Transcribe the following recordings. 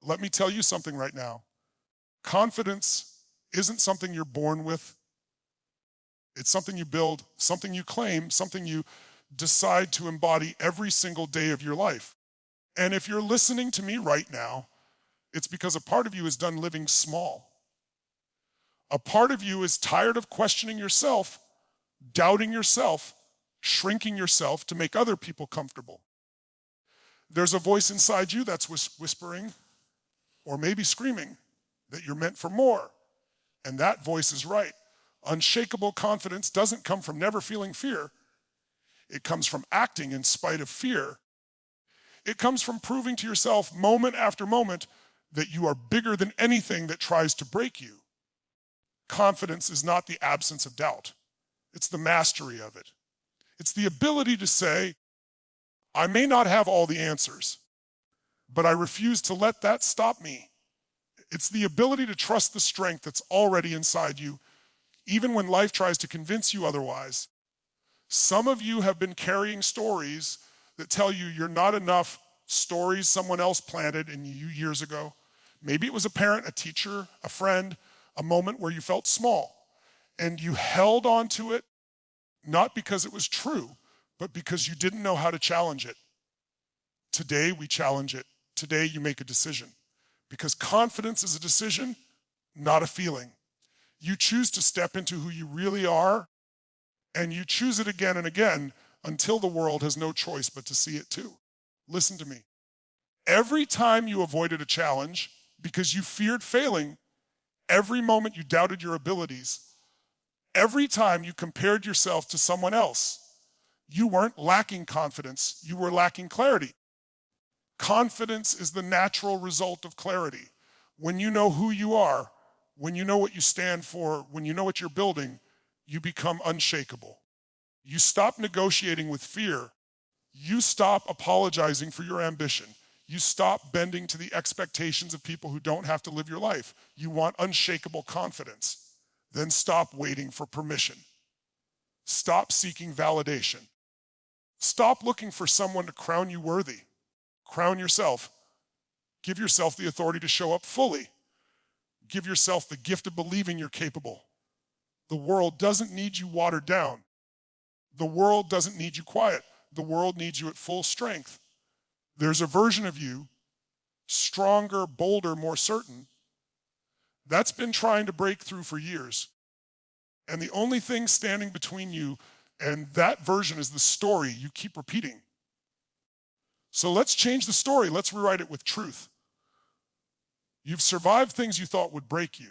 Let me tell you something right now. Confidence isn't something you're born with. It's something you build, something you claim, something you decide to embody every single day of your life. And if you're listening to me right now, it's because a part of you is done living small. A part of you is tired of questioning yourself, doubting yourself, shrinking yourself to make other people comfortable. There's a voice inside you that's whispering, or maybe screaming, that you're meant for more. And that voice is right. Unshakable confidence doesn't come from never feeling fear. It comes from acting in spite of fear. It comes from proving to yourself moment after moment that you are bigger than anything that tries to break you. Confidence is not the absence of doubt. It's the mastery of it. It's the ability to say, I may not have all the answers, but I refuse to let that stop me. It's the ability to trust the strength that's already inside you, even when life tries to convince you otherwise. Some of you have been carrying stories that tell you you're not enough, stories someone else planted in you years ago. Maybe it was a parent, a teacher, a friend, a moment where you felt small, and you held on to it, not because it was true, but because you didn't know how to challenge it. Today, we challenge it. Today, you make a decision. Because confidence is a decision, not a feeling. You choose to step into who you really are, and you choose it again and again until the world has no choice but to see it too. Listen to me. Every time you avoided a challenge because you feared failing, every moment you doubted your abilities, every time you compared yourself to someone else, you weren't lacking confidence, you were lacking clarity. Confidence is the natural result of clarity. When you know who you are, when you know what you stand for, when you know what you're building, you become unshakable. You stop negotiating with fear. You stop apologizing for your ambition. You stop bending to the expectations of people who don't have to live your life. You want unshakable confidence. Then stop waiting for permission. Stop seeking validation. Stop looking for someone to crown you worthy. Crown yourself. Give yourself the authority to show up fully. Give yourself the gift of believing you're capable. The world doesn't need you watered down. The world doesn't need you quiet. The world needs you at full strength. There's a version of you, stronger, bolder, more certain, that's been trying to break through for years. And the only thing standing between you and that version is the story you keep repeating. So let's change the story. Let's rewrite it with truth. You've survived things you thought would break you.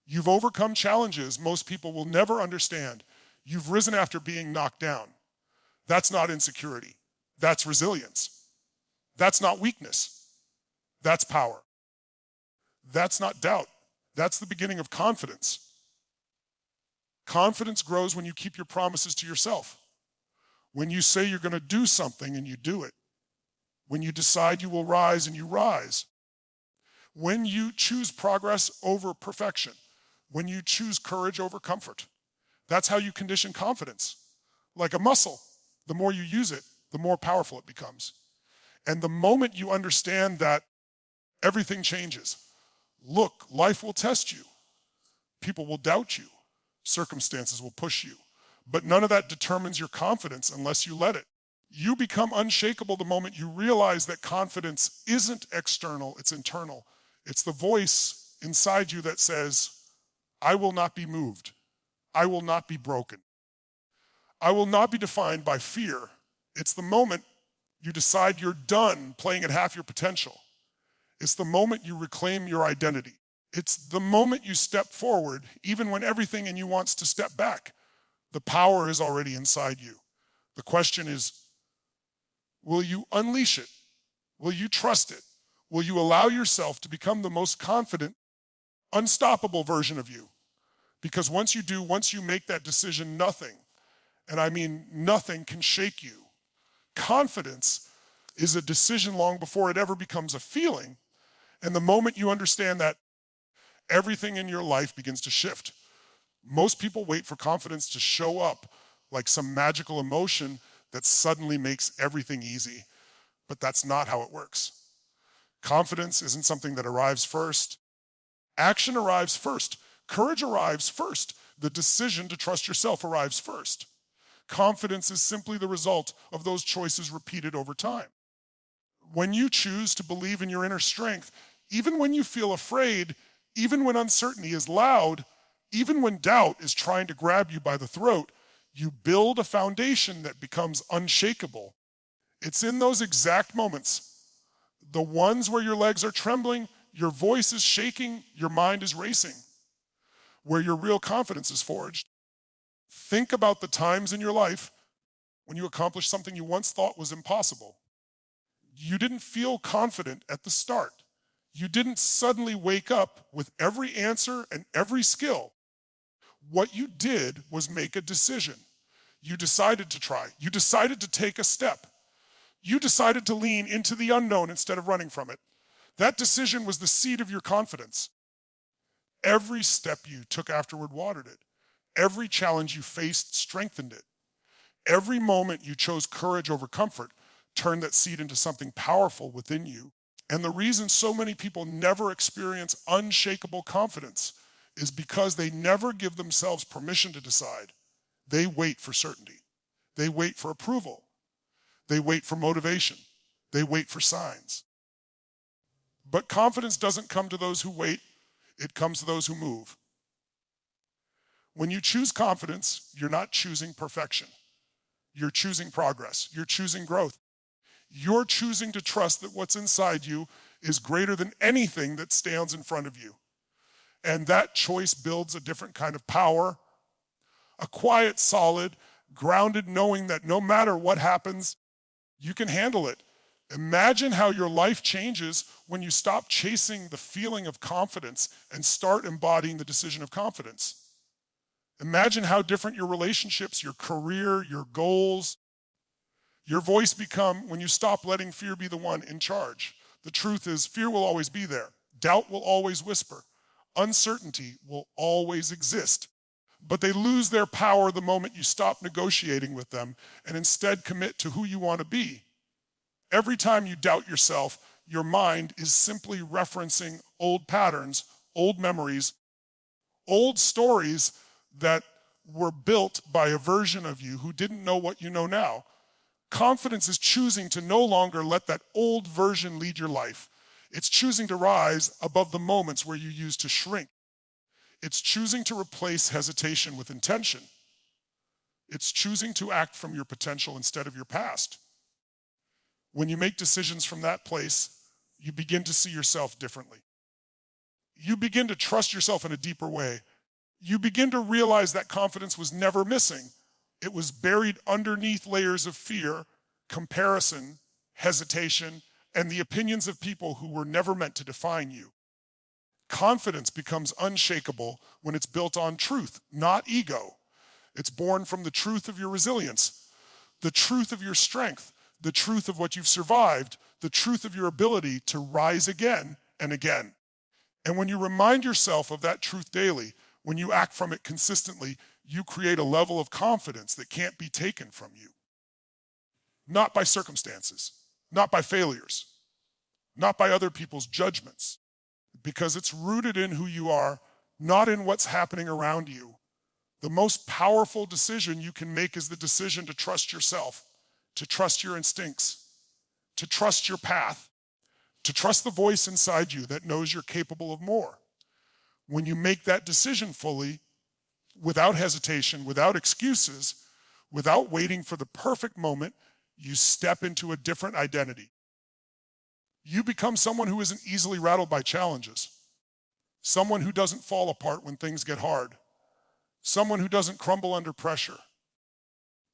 You've overcome challenges most people will never understand. You've risen after being knocked down. That's not insecurity. That's resilience. That's not weakness. That's power. That's not doubt. That's the beginning of confidence. Confidence grows when you keep your promises to yourself. When you say you're going to do something and you do it. When you decide you will rise and you rise. When you choose progress over perfection. When you choose courage over comfort. That's how you condition confidence. Like a muscle, the more you use it, the more powerful it becomes. And the moment you understand that, everything changes. Look, life will test you. People will doubt you. Circumstances will push you. But none of that determines your confidence unless you let it. You become unshakable the moment you realize that confidence isn't external, it's internal. It's the voice inside you that says, I will not be moved. I will not be broken. I will not be defined by fear. It's the moment you decide you're done playing at half your potential. It's the moment you reclaim your identity. It's the moment you step forward, even when everything in you wants to step back. The power is already inside you. The question is, will you unleash it? Will you trust it? Will you allow yourself to become the most confident, unstoppable version of you? Because once you do, once you make that decision, nothing, and I mean nothing, can shake you. Confidence is a decision long before it ever becomes a feeling. And the moment you understand that, everything in your life begins to shift. Most people wait for confidence to show up like some magical emotion that suddenly makes everything easy. But that's not how it works. Confidence isn't something that arrives first. Action arrives first. Courage arrives first. The decision to trust yourself arrives first. Confidence is simply the result of those choices repeated over time. When you choose to believe in your inner strength, even when you feel afraid, even when uncertainty is loud, even when doubt is trying to grab you by the throat, you build a foundation that becomes unshakable. It's in those exact moments, the ones where your legs are trembling, your voice is shaking, your mind is racing, where your real confidence is forged. Think about the times in your life when you accomplished something you once thought was impossible. You didn't feel confident at the start. You didn't suddenly wake up with every answer and every skill. What you did was make a decision. You decided to try. You decided to take a step. You decided to lean into the unknown instead of running from it. That decision was the seed of your confidence. Every step you took afterward watered it. Every challenge you faced strengthened it. Every moment you chose courage over comfort turned that seed into something powerful within you. And the reason so many people never experience unshakable confidence is because they never give themselves permission to decide. They wait for certainty. They wait for approval. They wait for motivation. They wait for signs. But confidence doesn't come to those who wait. It comes to those who move. When you choose confidence, you're not choosing perfection. You're choosing progress. You're choosing growth. You're choosing to trust that what's inside you is greater than anything that stands in front of you. And that choice builds a different kind of power, a quiet, solid, grounded knowing that no matter what happens, you can handle it. Imagine how your life changes when you stop chasing the feeling of confidence and start embodying the decision of confidence. Imagine how different your relationships, your career, your goals, your voice become when you stop letting fear be the one in charge. The truth is, fear will always be there. Doubt will always whisper. Uncertainty will always exist. But they lose their power the moment you stop negotiating with them and instead commit to who you want to be. Every time you doubt yourself, your mind is simply referencing old patterns, old memories, old stories that were built by a version of you who didn't know what you know now. Confidence is choosing to no longer let that old version lead your life. It's choosing to rise above the moments where you used to shrink. It's choosing to replace hesitation with intention. It's choosing to act from your potential instead of your past. When you make decisions from that place, you begin to see yourself differently. You begin to trust yourself in a deeper way. You begin to realize that confidence was never missing. It was buried underneath layers of fear, comparison, hesitation, and the opinions of people who were never meant to define you. Confidence becomes unshakable when it's built on truth, not ego. It's born from the truth of your resilience, the truth of your strength, the truth of what you've survived, the truth of your ability to rise again and again. And when you remind yourself of that truth daily, when you act from it consistently, you create a level of confidence that can't be taken from you. Not by circumstances, not by failures, not by other people's judgments, because it's rooted in who you are, not in what's happening around you. The most powerful decision you can make is the decision to trust yourself, to trust your instincts, to trust your path, to trust the voice inside you that knows you're capable of more. When you make that decision fully, without hesitation, without excuses, without waiting for the perfect moment, you step into a different identity. You become someone who isn't easily rattled by challenges, someone who doesn't fall apart when things get hard, someone who doesn't crumble under pressure.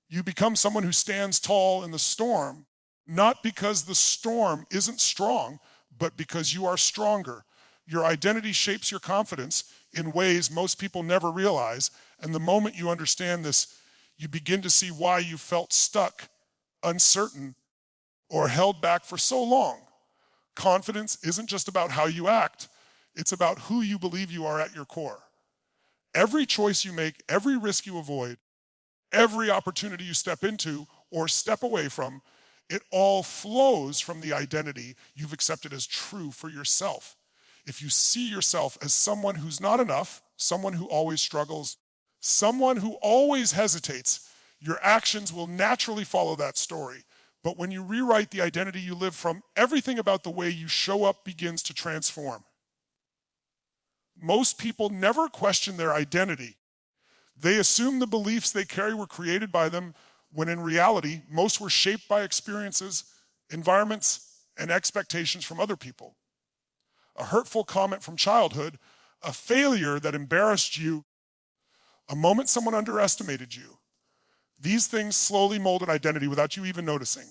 You become someone who stands tall in the storm, not because the storm isn't strong, but because you are stronger. Your identity shapes your confidence in ways most people never realize, and the moment you understand this, you begin to see why you felt stuck, uncertain, or held back for so long. Confidence isn't just about how you act, it's about who you believe you are at your core. Every choice you make, every risk you avoid, every opportunity you step into or step away from It all flows from the identity you've accepted as true for yourself. If you see yourself as someone who's not enough, someone who always struggles, someone who always hesitates, your actions will naturally follow that story. But when you rewrite the identity you live from, everything about the way you show up begins to transform. Most people never question their identity. They assume the beliefs they carry were created by them, when in reality, most were shaped by experiences, environments, and expectations from other people. A hurtful comment from childhood, a failure that embarrassed you, a moment someone underestimated you. These things slowly mold an identity without you even noticing.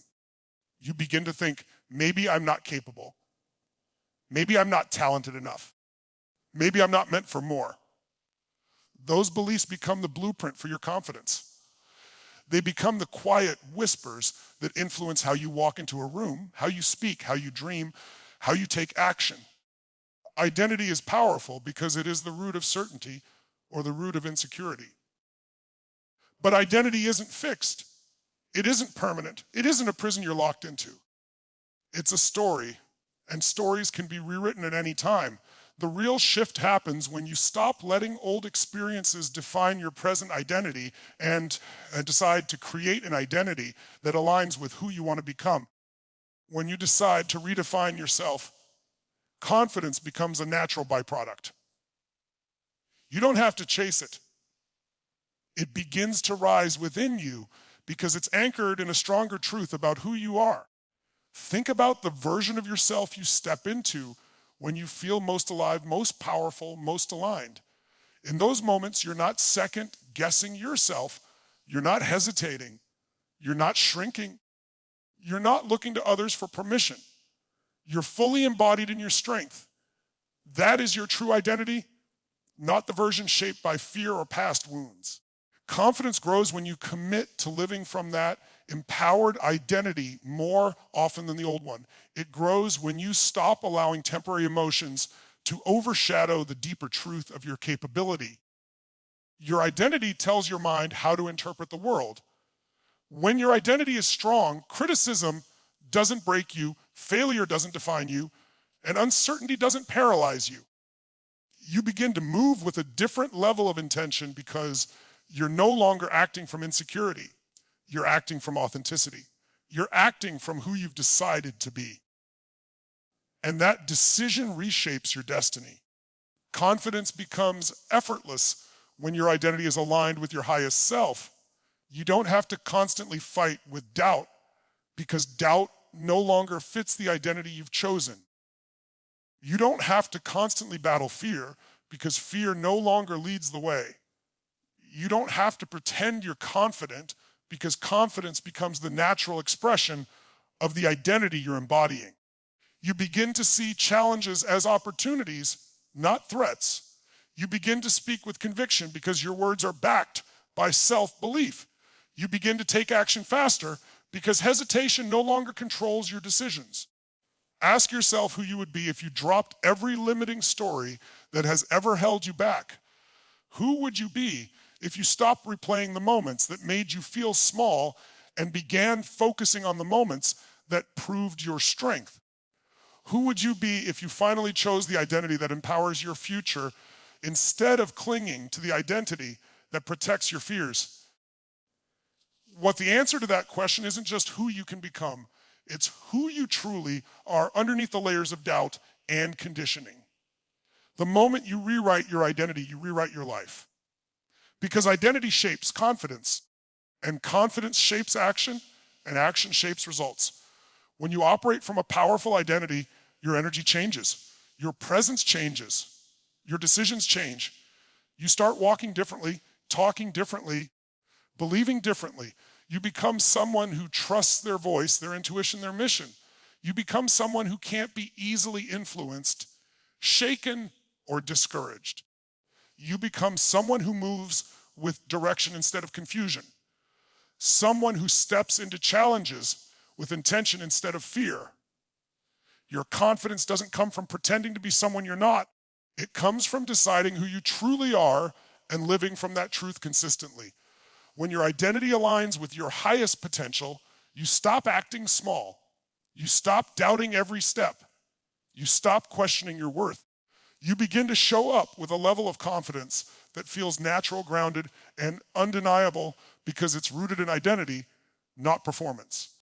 You begin to think, maybe I'm not capable. Maybe I'm not talented enough. Maybe I'm not meant for more. Those beliefs become the blueprint for your confidence. They become the quiet whispers that influence how you walk into a room, how you speak, how you dream, how you take action. Identity is powerful because it is the root of certainty or the root of insecurity. But identity isn't fixed. It isn't permanent. It isn't a prison you're locked into. It's a story, and stories can be rewritten at any time. The real shift happens when you stop letting old experiences define your present identity and decide to create an identity that aligns with who you want to become. When you decide to redefine yourself, confidence becomes a natural byproduct. You don't have to chase it. It begins to rise within you because it's anchored in a stronger truth about who you are. Think about the version of yourself you step into when you feel most alive, most powerful, most aligned. In those moments, you're not second guessing yourself. You're not hesitating. You're not shrinking. You're not looking to others for permission. You're fully embodied in your strength. That is your true identity, not the version shaped by fear or past wounds. Confidence grows when you commit to living from that empowered identity more often than the old one. It grows when you stop allowing temporary emotions to overshadow the deeper truth of your capability. Your identity tells your mind how to interpret the world. When your identity is strong, criticism doesn't break you, failure doesn't define you, and uncertainty doesn't paralyze you. You begin to move with a different level of intention because you're no longer acting from insecurity. You're acting from authenticity. You're acting from who you've decided to be. And that decision reshapes your destiny. Confidence becomes effortless when your identity is aligned with your highest self. You don't have to constantly fight with doubt because doubt no longer fits the identity you've chosen. You don't have to constantly battle fear because fear no longer leads the way. You don't have to pretend you're confident because confidence becomes the natural expression of the identity you're embodying. You begin to see challenges as opportunities, not threats. You begin to speak with conviction because your words are backed by self-belief. You begin to take action faster because hesitation no longer controls your decisions. Ask yourself who you would be if you dropped every limiting story that has ever held you back. Who would you be if you stopped replaying the moments that made you feel small and began focusing on the moments that proved your strength? Who would you be if you finally chose the identity that empowers your future instead of clinging to the identity that protects your fears? What the answer to that question isn't just who you can become, it's who you truly are underneath the layers of doubt and conditioning. The moment you rewrite your identity, you rewrite your life. Because identity shapes confidence, and confidence shapes action, and action shapes results. When you operate from a powerful identity, your energy changes, your presence changes, your decisions change. You start walking differently, talking differently, believing differently. You become someone who trusts their voice, their intuition, their mission. You become someone who can't be easily influenced, shaken, or discouraged. You become someone who moves with direction instead of confusion. Someone who steps into challenges with intention instead of fear. Your confidence doesn't come from pretending to be someone you're not. It comes from deciding who you truly are and living from that truth consistently. When your identity aligns with your highest potential, You stop acting small. You stop doubting every step. You stop questioning your worth. You begin to show up with a level of confidence that feels natural, grounded, and undeniable because it's rooted in identity, not performance.